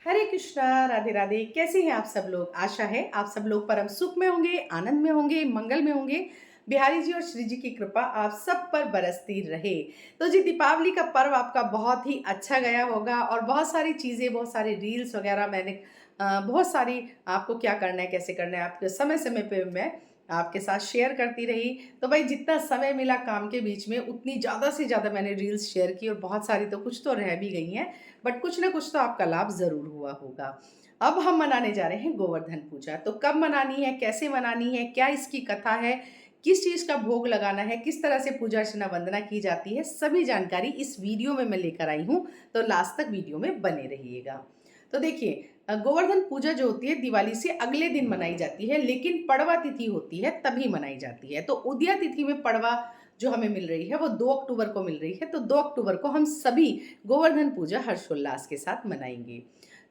हरे कृष्णा, राधे राधे। कैसे हैं आप सब लोग? आशा है आप सब लोग परम सुख में होंगे, आनंद में होंगे, मंगल में होंगे। बिहारी जी और श्री जी की कृपा आप सब पर बरसती रहे। तो जी, दीपावली का पर्व आपका बहुत ही अच्छा गया होगा और बहुत सारी चीज़ें, बहुत सारी रील्स वगैरह मैंने बहुत सारी आपको क्या करना है, कैसे करना है, आपके समय समय पे मैं आपके साथ शेयर करती रही। तो भाई, जितना समय मिला काम के बीच में उतनी ज़्यादा से ज़्यादा मैंने रील्स शेयर की और बहुत सारी तो कुछ तो रह भी गई हैं, बट कुछ ना कुछ तो आपका लाभ ज़रूर हुआ होगा। अब हम मनाने जा रहे हैं गोवर्धन पूजा। तो कब मनानी है, कैसे मनानी है, क्या इसकी कथा है, किस चीज़ का भोग लगाना है, किस तरह से पूजा अर्चना वंदना की जाती है, सभी जानकारी इस वीडियो में मैं लेकर आई हूँ। तो लास्ट तक वीडियो में बने रहिएगा। तो देखिए, गोवर्धन पूजा जो होती है दिवाली से अगले दिन मनाई जाती है, लेकिन पड़वा तिथि होती है तभी मनाई जाती है। तो उदया तिथि में पड़वा जो हमें मिल रही है वो 2 अक्टूबर को मिल रही है। तो 2 अक्टूबर को हम सभी गोवर्धन पूजा हर्षोल्लास के साथ मनाएंगे।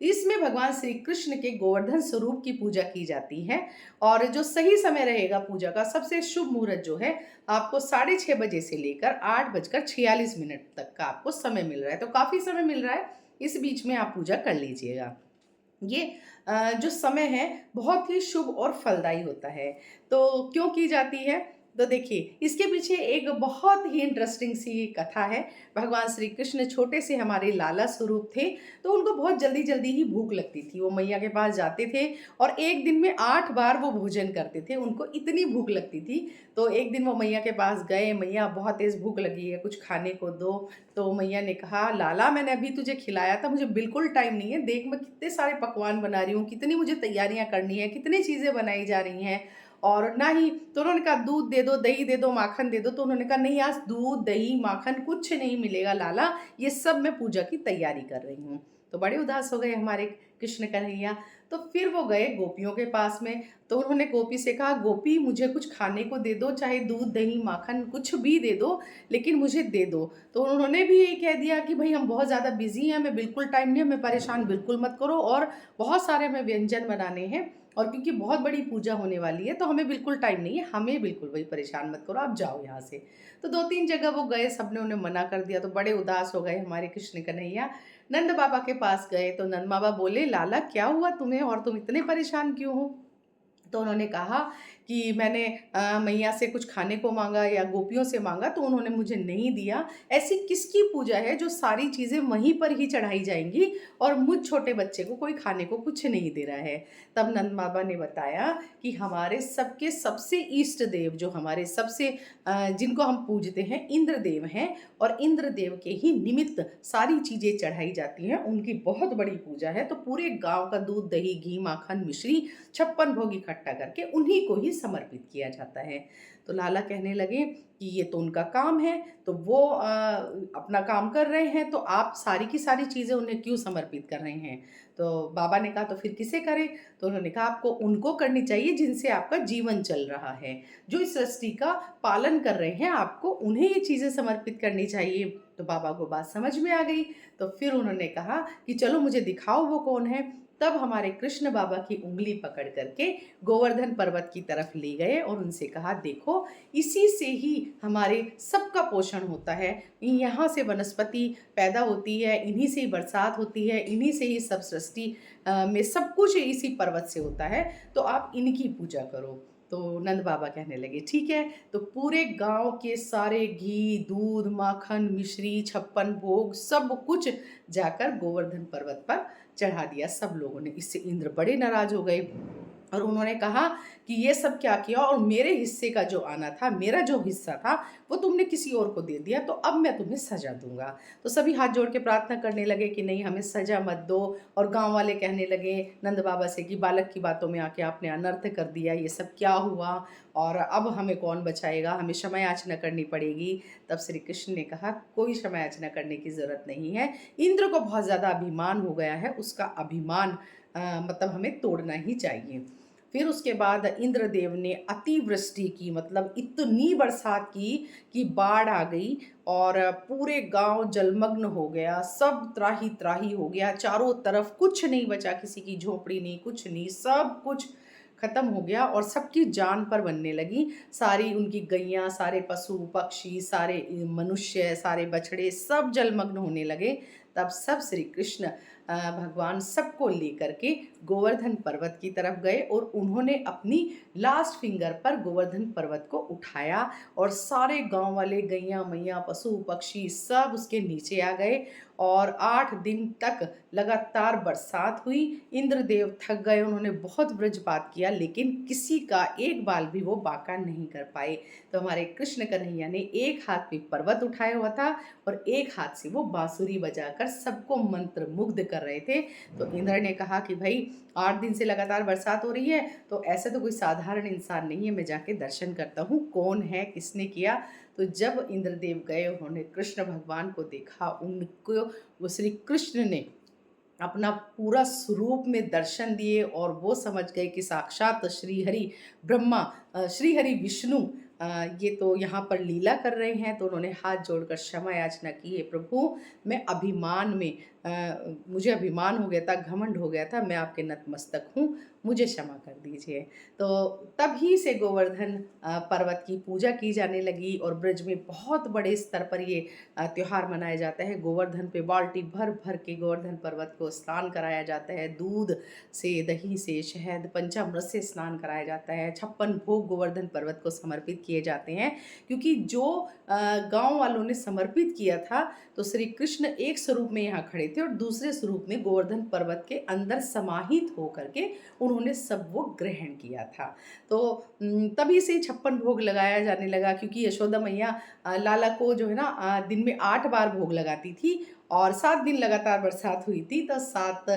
इसमें भगवान श्री कृष्ण के गोवर्धन स्वरूप की पूजा की जाती है। और जो सही समय रहेगा पूजा का, सबसे शुभ मुहूर्त जो है, आपको 6:30 बजे से लेकर 8:46 तक का आपको समय मिल रहा है। तो काफ़ी समय मिल रहा है, इस बीच में आप पूजा कर लीजिएगा। ये जो समय है बहुत ही शुभ और फलदायी होता है। तो क्यों की जाती है? तो देखिए, इसके पीछे एक बहुत ही इंटरेस्टिंग सी कथा है। भगवान श्री कृष्ण छोटे से हमारे लाला स्वरूप थे, तो उनको बहुत जल्दी-जल्दी ही भूख लगती थी। वो मैया के पास जाते थे और एक दिन में 8 बार वो भोजन करते थे, उनको इतनी भूख लगती थी। तो एक दिन वो मैया के पास गए, "मैया, बहुत तेज़ भूख लगी है, कुछ खाने को दो।" तो मैया ने कहा, "लाला, मैंने अभी तुझे खिलाया था, मुझे बिल्कुल टाइम नहीं है। देख, मैं कितने सारे पकवान बना रही हूँ, कितनी मुझे तैयारियाँ करनी है, कितनी चीज़ें बनाई जा रही हैं, और ना ही।" तो उन्होंने कहा, "दूध दे दो, दही दे दो, माखन दे दो।" तो उन्होंने कहा, "नहीं, आज दूध, दही, माखन कुछ नहीं मिलेगा लाला, ये सब मैं पूजा की तैयारी कर रही हूँ।" तो बड़े उदास हो गए हमारे कृष्ण कन्हैया। तो फिर वो गए गोपियों के पास में, तो उन्होंने गोपी से कहा, "गोपी, मुझे कुछ खाने को दे दो, चाहे दूध, दही, माखन कुछ भी दे दो, लेकिन मुझे दे दो।" तो उन्होंने भी यही कह दिया कि, "भई, हम बहुत ज़्यादा बिज़ी हैं, हमें बिल्कुल टाइम नहीं है, हमें परेशान बिल्कुल मत करो, और बहुत सारे हमें व्यंजन बनाने हैं, और क्योंकि बहुत बड़ी पूजा होने वाली है, तो हमें बिल्कुल टाइम नहीं है, हमें बिल्कुल भई परेशान मत करो, आप जाओ यहाँ से।" तो 2-3 जगह वो गए, सबने उन्हें मना कर दिया, तो बड़े उदास हो गए हमारे कृष्ण कन्हैया। नंद बाबा के पास गए, तो नंद बाबा बोले, "लाला, क्या हुआ तुम्हें और तुम इतने परेशान क्यों हो?" तो उन्होंने कहा कि, "मैंने मैया से कुछ खाने को माँगा या गोपियों से माँगा, तो उन्होंने मुझे नहीं दिया। ऐसी किसकी पूजा है जो सारी चीज़ें वहीं पर ही चढ़ाई जाएँगी और मुझ छोटे बच्चे को कोई खाने को कुछ नहीं दे रहा है?" तब नंद बाबा ने बताया कि हमारे सबके सबसे इष्ट देव, जो हमारे सबसे जिनको हम पूजते हैं, इंद्र देव हैं, और इंद्र देव के ही निमित्त सारी चीज़ें चढ़ाई जाती हैं। उनकी बहुत बड़ी पूजा है, तो पूरे गाँव का दूध, दही, घी, माखन, मिश्री 56 भोग इकट्ठा करके उन्हीं को ही समर्पित किया जाता है। तो लाला कहने लगे कि ये तो उनका काम है, तो वो अपना काम कर रहे हैं, तो आप सारी की सारी चीज़ें उन्हें क्यों समर्पित कर रहे हैं? तो बाबा ने कहा, "तो फिर किसे करें?" तो उन्होंने कहा, "आपको उनको करनी चाहिए जिनसे आपका जीवन चल रहा है, जो इस सृष्टि का पालन कर रहे हैं, आपको उन्हें ये चीज़ें समर्पित करनी चाहिए।" तो बाबा को बात समझ में आ गई, तो फिर उन्होंने कहा कि, "चलो मुझे दिखाओ वो कौन है।" तब हमारे कृष्ण बाबा की उँगली पकड़ करके गोवर्धन पर्वत की तरफ ले गए और उनसे कहा, "देखो, इसी से ही हमारे सबका पोषण होता है। यहाँ से वनस्पति पैदा होती है, इन्हीं से ही बरसात होती है, इन्हीं से ही सब सृष्टि में सब कुछ इसी पर्वत से होता है, तो आप इनकी पूजा करो।" तो नंद बाबा कहने लगे, "ठीक है।" तो पूरे गाँव के सारे घी, दूध, माखन, मिश्री, 56 भोग सब कुछ जाकर गोवर्धन पर्वत पर चढ़ा दिया सब लोगों ने। इससे इंद्र बड़े नाराज़ हो गए और उन्होंने कहा कि, "ये सब क्या किया, और मेरे हिस्से का जो आना था, मेरा जो हिस्सा था, वो तुमने किसी और को दे दिया, तो अब मैं तुम्हें सज़ा दूँगा।" तो सभी हाथ जोड़ के प्रार्थना करने लगे कि, "नहीं, हमें सज़ा मत दो।" और गाँव वाले कहने लगे नंद बाबा से कि, "बालक की बातों में आके आपने अनर्थ कर दिया, ये सब क्या हुआ, और अब हमें कौन बचाएगा, हमें क्षमा याचना करनी पड़ेगी।" तब श्री कृष्ण ने कहा, "कोई क्षमा याचना करने की ज़रूरत नहीं है। इंद्र को बहुत ज़्यादा अभिमान हो गया है, उसका अभिमान मतलब हमें तोड़ना ही चाहिए।" फिर उसके बाद इंद्रदेव ने अतिवृष्टि की, मतलब इतनी बरसात की कि बाढ़ आ गई और पूरे गाँव जलमग्न हो गया, सब त्राहि-त्राहि हो गया, चारों तरफ कुछ नहीं बचा, किसी की झोपड़ी नहीं, कुछ नहीं, सब कुछ खत्म हो गया और सबकी जान पर बनने लगी। सारी उनकी गैया, सारे पशु-पक्षी, सारे मनुष्य, सारे बछड़े सब जलमग्न होने लगे। तब सब श्री कृष्ण भगवान सबको लेकर के गोवर्धन पर्वत की तरफ गए और उन्होंने अपनी लास्ट फिंगर पर गोवर्धन पर्वत को उठाया और सारे गांव वाले गैया मैया पशु पक्षी सब उसके नीचे आ गए और 8 दिन तक लगातार बरसात हुई। इंद्रदेव थक गए, उन्होंने बहुत वज्रपात किया लेकिन किसी का एक बाल भी वो बांका नहीं कर पाए। तो हमारे कृष्ण कन्हैया ने एक हाथ में पर्वत उठाया हुआ था और एक हाथ से वो बांसुरी बजाकर सबको मंत्र मुग्ध कर रहे थे। तो इंद्र ने कहा कि भाई 8 दिन से लगातार बरसात हो रही है, तो ऐसे तो कोई साधारण इंसान नहीं है, मैं जाके दर्शन करता हूँ कौन है, किसने किया। तो जब इंद्रदेव गए, उन्होंने कृष्ण भगवान को देखा, उनको वो श्री कृष्ण ने अपना पूरा स्वरूप में दर्शन दिए और वो समझ गए कि साक्षात श्रीहरि ब्रह्मा, श्रीहरि विष्णु ये तो यहाँ पर लीला कर रहे हैं। तो उन्होंने हाथ जोड़कर क्षमा याचना की, हे प्रभु मैं अभिमान में मुझे अभिमान हो गया था, घमंड हो गया था, मैं आपके नतमस्तक हूँ, मुझे क्षमा कर दीजिए। तो तभी से गोवर्धन पर्वत की पूजा की जाने लगी और ब्रज में बहुत बड़े स्तर पर ये त्यौहार मनाया जाता है। गोवर्धन पे बाल्टी भर भर के गोवर्धन पर्वत को स्नान कराया जाता है, दूध से, दही से, शहद, पंचामृत से स्नान कराया जाता है। 56 भोग गोवर्धन पर्वत को समर्पित किए जाते हैं, क्योंकि जो गांव वालों ने समर्पित किया था तो श्री कृष्ण एक स्वरूप में यहाँ खड़े थे और दूसरे स्वरूप में गोवर्धन पर्वत के अंदर समाहित होकर के उन्होंने सब वो ग्रहण किया था। तो तभी से 56 भोग लगाया जाने लगा, क्योंकि यशोदा मैया लाला को जो है ना दिन में 8 बार भोग लगाती थी और 7 दिन लगातार बरसात हुई थी, तो 7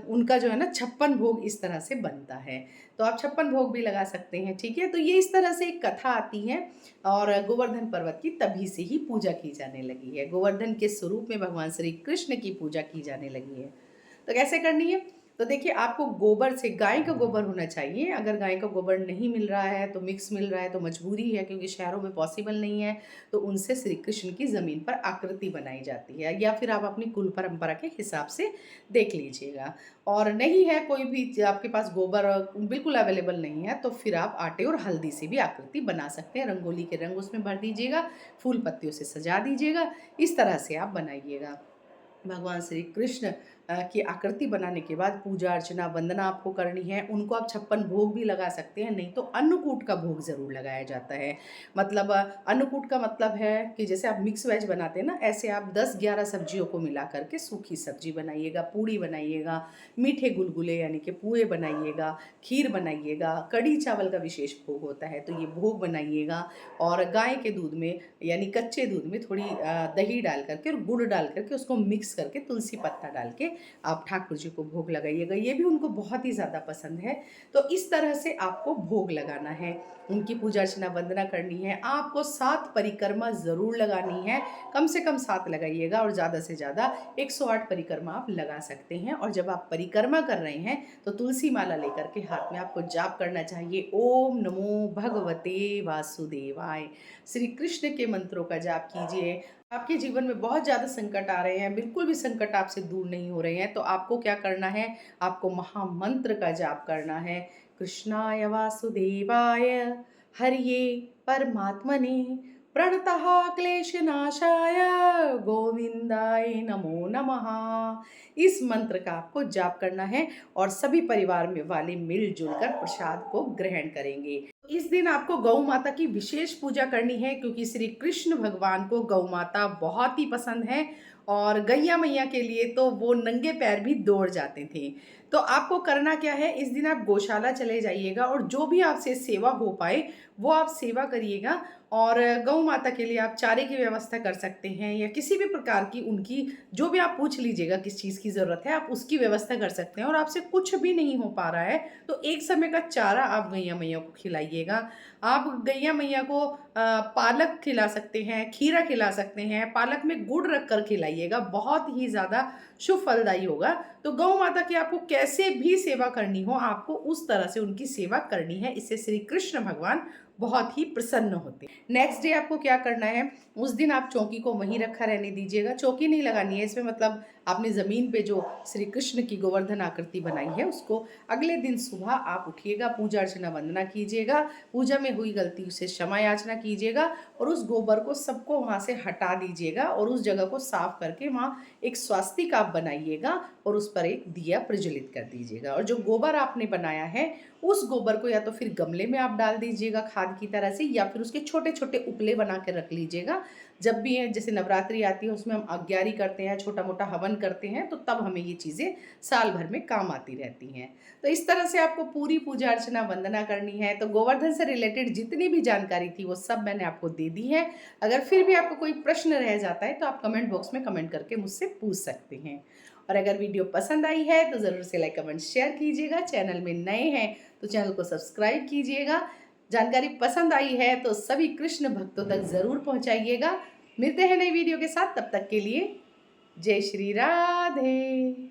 उनका जो है ना 56 भोग इस तरह से बनता है। तो आप 56 भोग भी लगा सकते हैं, ठीक है। तो ये इस तरह से एक कथा आती है और गोवर्धन पर्वत की तभी से ही पूजा की जाने लगी है। गोवर्धन के स्वरूप में भगवान श्री कृष्ण की पूजा की जाने लगी है। तो कैसे करनी है? तो देखिए, आपको गोबर से, गाय का गोबर होना चाहिए। अगर गाय का गोबर नहीं मिल रहा है तो मिक्स मिल रहा है तो मजबूरी है, क्योंकि शहरों में पॉसिबल नहीं है, तो उनसे श्री कृष्ण की ज़मीन पर आकृति बनाई जाती है, या फिर आप अपनी कुल परंपरा के हिसाब से देख लीजिएगा। और नहीं है कोई भी आपके पास गोबर बिल्कुल अवेलेबल नहीं है, तो फिर आप आटे और हल्दी से भी आकृति बना सकते हैं। रंगोली के रंग उसमें भर दीजिएगा, फूल पत्तियों से सजा दीजिएगा, इस तरह से आप बनाइएगा। भगवान श्री कृष्ण की आकृति बनाने के बाद पूजा अर्चना वंदना आपको करनी है। उनको आप 56 भोग भी लगा सकते हैं, नहीं तो अन्नकूट का भोग ज़रूर लगाया जाता है। मतलब अन्नकूट का मतलब है कि जैसे आप मिक्स वेज बनाते हैं ना, ऐसे आप 10-11 सब्जियों को मिला करके सूखी सब्जी बनाइएगा, पूड़ी बनाइएगा, मीठे गुलगुले यानी कि पुए बनाइएगा, खीर बनाइएगा, कढ़ी चावल का विशेष भोग होता है तो ये भोग बनाइएगा। और गाय के दूध में यानी कच्चे दूध में थोड़ी दही डाल करके और गुड़ डाल करके उसको मिक्स करके तुलसी पत्ता डाल के आप ठाकुर जी को भोग लगाइएगा, ये भी उनको बहुत ही ज़्यादा पसंद है। तो इस तरह से आपको भोग लगाना है, उनकी पूजा अर्चना वंदना करनी है। आपको 7 परिक्रमा ज़रूर लगानी है, कम से कम 7 लगाइएगा और ज़्यादा से ज़्यादा 108 परिक्रमा आप लगा सकते हैं। और जब आप परिक्रमा कर रहे हैं तो तुलसी माला लेकर के हाथ में आपको जाप करना चाहिए, ओम नमो भगवते वासुदेवाय। श्री कृष्ण के मंत्रों का जाप कीजिए। आपके जीवन में बहुत ज़्यादा संकट आ रहे हैं, बिल्कुल भी संकट आपसे दूर नहीं हो रहे हैं, तो आपको क्या करना है? आपको महामंत्र का जाप करना है। कृष्णाय वासुदेवाय हरिये परमात्मने प्रणतः क्लेशनाशाय गोविंदाय नमो नमः। इस मंत्र का आपको जाप करना है और सभी परिवार में वाले मिलजुल कर प्रसाद को ग्रहण करेंगे। इस दिन आपको गौ माता की विशेष पूजा करनी है, क्योंकि श्री कृष्ण भगवान को गौ माता बहुत ही पसंद है और गैया मैया के लिए तो वो नंगे पैर भी दौड़ जाते थे। तो आपको करना क्या है? इस दिन आप गौशाला चले जाइएगा और जो भी आपसे सेवा हो पाए वो आप सेवा करिएगा। और गौ माता के लिए आप चारे की व्यवस्था कर सकते हैं, या किसी भी प्रकार की उनकी जो भी आप पूछ लीजिएगा किस चीज़ की ज़रूरत है, आप उसकी व्यवस्था कर सकते हैं। और आपसे कुछ भी नहीं हो पा रहा है तो एक समय का चारा आप गैया मैया को खिलाइएगा। आप गैया मैया को पालक खिला सकते हैं, खीरा खिला सकते हैं, पालक में गुड़ रख कर खिलाइएगा, बहुत ही ज़्यादा शुभ फलदायी होगा। तो गौ माता की आपको कैसे भी सेवा करनी हो, आपको उस तरह से उनकी सेवा करनी है, इससे श्री कृष्ण भगवान बहुत ही प्रसन्न होते हैं। नेक्स्ट डे आपको क्या करना है? उस दिन आप चौकी को वहीं रखा रहने दीजिएगा, चौकी नहीं लगानी है इसमें। मतलब आपने ज़मीन पे जो श्री कृष्ण की गोवर्धन आकृति बनाई है उसको अगले दिन सुबह आप उठिएगा, पूजा अर्चना वंदना कीजिएगा, पूजा में हुई गलती से क्षमा याचना कीजिएगा और उस गोबर को सबको वहाँ से हटा दीजिएगा और उस जगह को साफ करके वहाँ एक स्वास्तिक आप बनाइएगा और उस पर एक दिया प्रज्वलित कर दीजिएगा। और जो गोबर आपने बनाया है उस गोबर को या तो फिर गमले में आप डाल दीजिएगा खाद की तरह से, या फिर उसके छोटे छोटे उपले बना के रख लीजिएगा। जब भी है जैसे नवरात्रि आती है उसमें हम अग्यारी करते हैं, छोटा मोटा हवन करते हैं, तो तब हमें ये चीज़ें साल भर में काम आती रहती हैं। तो इस तरह से आपको पूरी पूजा अर्चना वंदना करनी है। तो गोवर्धन से रिलेटेड जितनी भी जानकारी थी वो सब मैंने आपको दे दी है। अगर फिर भी आपको कोई प्रश्न रह जाता है तो आप कमेंट बॉक्स में कमेंट करके मुझसे पूछ सकते हैं। और अगर वीडियो पसंद आई है तो ज़रूर से लाइक कमेंट शेयर कीजिएगा। चैनल में नए हैं तो चैनल को सब्सक्राइब कीजिएगा। जानकारी पसंद आई है तो सभी कृष्ण भक्तों तक ज़रूर पहुंचाइएगा। मिलते हैं नई वीडियो के साथ, तब तक के लिए जय श्री राधे।